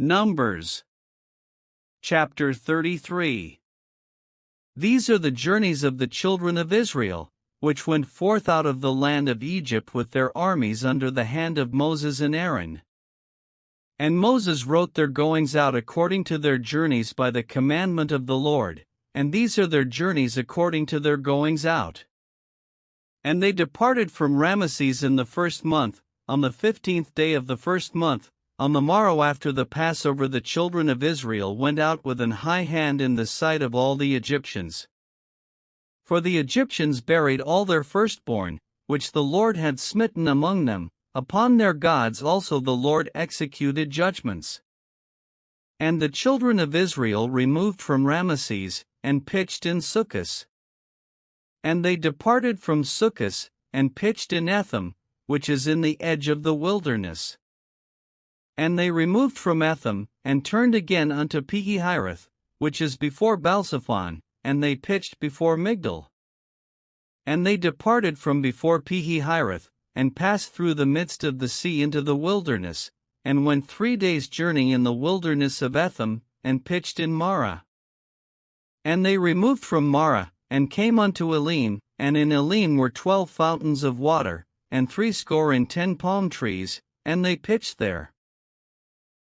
Numbers. Chapter 33. These are the journeys of the children of Israel, which went forth out of the land of Egypt with their armies under the hand of Moses and Aaron. And Moses wrote their goings out according to their journeys by the commandment of the Lord, and these are their journeys according to their goings out. And they departed from Ramesses in the first month, on the 15th day of the first month. On the morrow after the Passover the children of Israel went out with an high hand in the sight of all the Egyptians. For the Egyptians buried all their firstborn, which the Lord had smitten among them. Upon their gods also the Lord executed judgments. And the children of Israel removed from Ramesses, and pitched in Succos. And they departed from Succos, and pitched in Etham, which is in the edge of the wilderness. And they removed from Etham, and turned again unto Pihahirath, which is before Baalzephon, and they pitched before Migdal. And they departed from before Pihahirath, and passed through the midst of the sea into the wilderness, and went 3 days' journey in the wilderness of Etham, and pitched in Marah. And they removed from Marah, and came unto Elim, and in Elim were 12 fountains of water, and 70 palm trees, and they pitched there.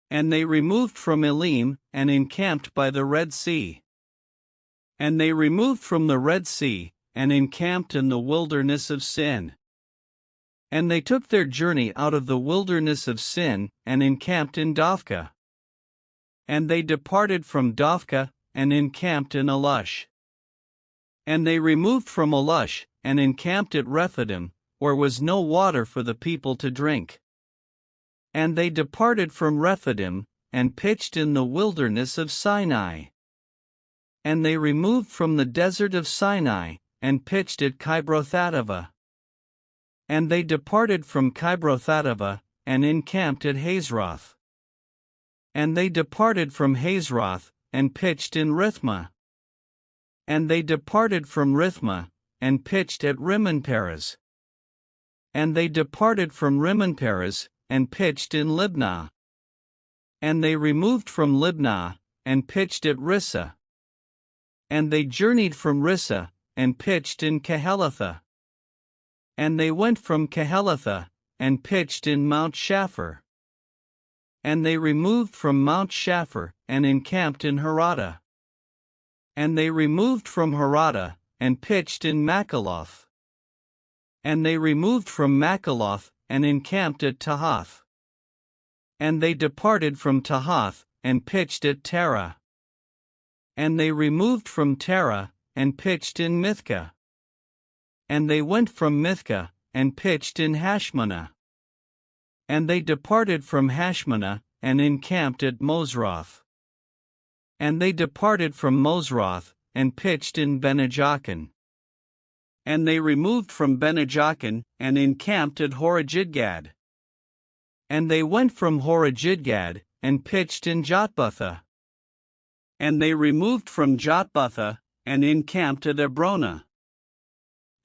And they removed from Elim, and encamped by the Red Sea. And they removed from the Red Sea, and encamped in the wilderness of Sin. And they took their journey out of the wilderness of Sin, and encamped in Dophkah. And they departed from Dophkah, and encamped in Alush. And they removed from Alush, and encamped at Rephidim, where was no water for the people to drink. And they departed from Rephidim, and pitched in the wilderness of Sinai. And they removed from the desert of Sinai, and pitched at Kibrothattava. And they departed from Kibrothattava, and encamped at Hazeroth. And they departed from Hazeroth, and pitched in Rithmah. And they departed from Rithmah, and pitched at Rimmon-Perez. And they departed from Rimmon-Perez, and pitched in Libnah. And they removed from Libnah, and pitched at Rissah. And they journeyed from Rissah, and pitched in Kehelatha. And they went from Kehelatha, and pitched in Mount Shapher. And they removed from Mount Shapher, and encamped in Harada. And they removed from Harada, and pitched in Makaloth. And they removed from Makaloth, and encamped at Tahath. And they departed from Tahath, and pitched at Terah. And they removed from Terah, and pitched in Mithkah. And they went from Mithkah, and pitched in Hashmanah. And they departed from Hashmanah, and encamped at Mosroth. And they departed from Mosroth, and pitched in Benejaakan. And they removed from Benejaakan, and encamped at Horajidgad. And they went from Horajidgad, and pitched in Jotbatha. And they removed from Jotbatha, and encamped at Ebrona.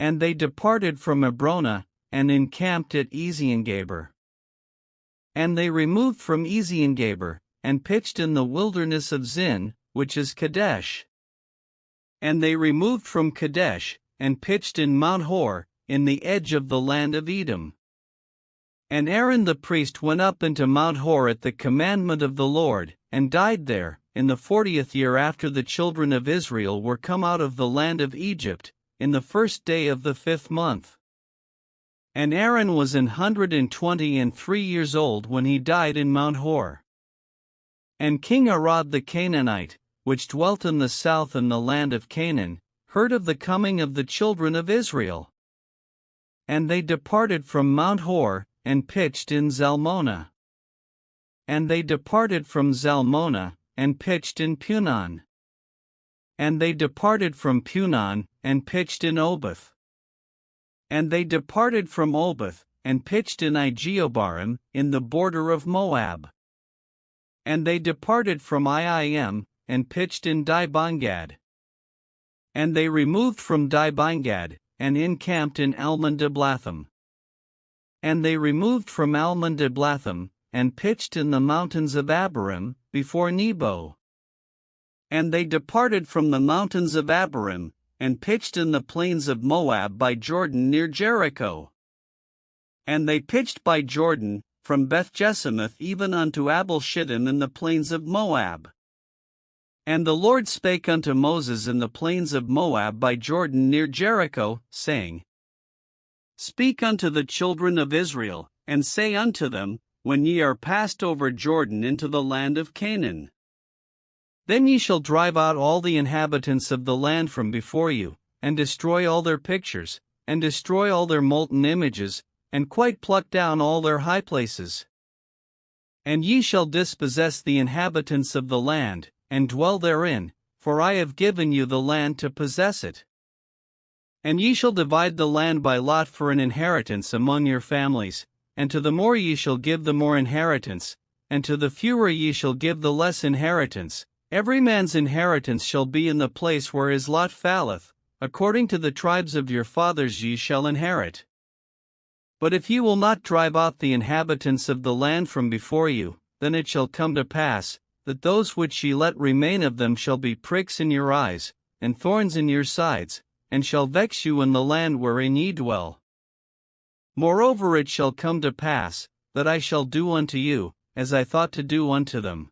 And they departed from Ebrona, and encamped at Eziongaber. And they removed from Eziongaber, and pitched in the wilderness of Zin, which is Kadesh. And they removed from Kadesh, and pitched in Mount Hor, in the edge of the land of Edom. And Aaron the priest went up into Mount Hor at the commandment of the Lord, and died there, in the 40th year after the children of Israel were come out of the land of Egypt, in the first day of the 5th month. And Aaron was 123 years old when he died in Mount Hor. And King Arad the Canaanite, which dwelt in the south in the land of Canaan, heard of the coming of the children of Israel. And they departed from Mount Hor, and pitched in Zalmonah. And they departed from Zalmonah, and pitched in Punon. And they departed from Punon, and pitched in Oboth. And they departed from Oboth, and pitched in Ijeobarim, in the border of Moab. And they departed from Iim, and pitched in Dibongad. And they removed from Dibongad, and encamped in Almon-Diblatham. And they removed from Almon-Diblatham, and pitched in the mountains of Abarim, before Nebo. And they departed from the mountains of Abarim, and pitched in the plains of Moab by Jordan near Jericho. And they pitched by Jordan, from Beth-Jesimoth even unto Abel-Shittim in the plains of Moab. And the Lord spake unto Moses in the plains of Moab by Jordan near Jericho, saying, Speak unto the children of Israel, and say unto them, When ye are passed over Jordan into the land of Canaan, then ye shall drive out all the inhabitants of the land from before you, and destroy all their pictures, and destroy all their molten images, and quite pluck down all their high places. And ye shall dispossess the inhabitants of the land, and dwell therein, for I have given you the land to possess it. And ye shall divide the land by lot for an inheritance among your families, and to the more ye shall give the more inheritance, and to the fewer ye shall give the less inheritance. Every man's inheritance shall be in the place where his lot falleth, according to the tribes of your fathers ye shall inherit. But if ye will not drive out the inhabitants of the land from before you, then it shall come to pass, that those which ye let remain of them shall be pricks in your eyes, and thorns in your sides, and shall vex you in the land wherein ye dwell. Moreover it shall come to pass, that I shall do unto you, as I thought to do unto them.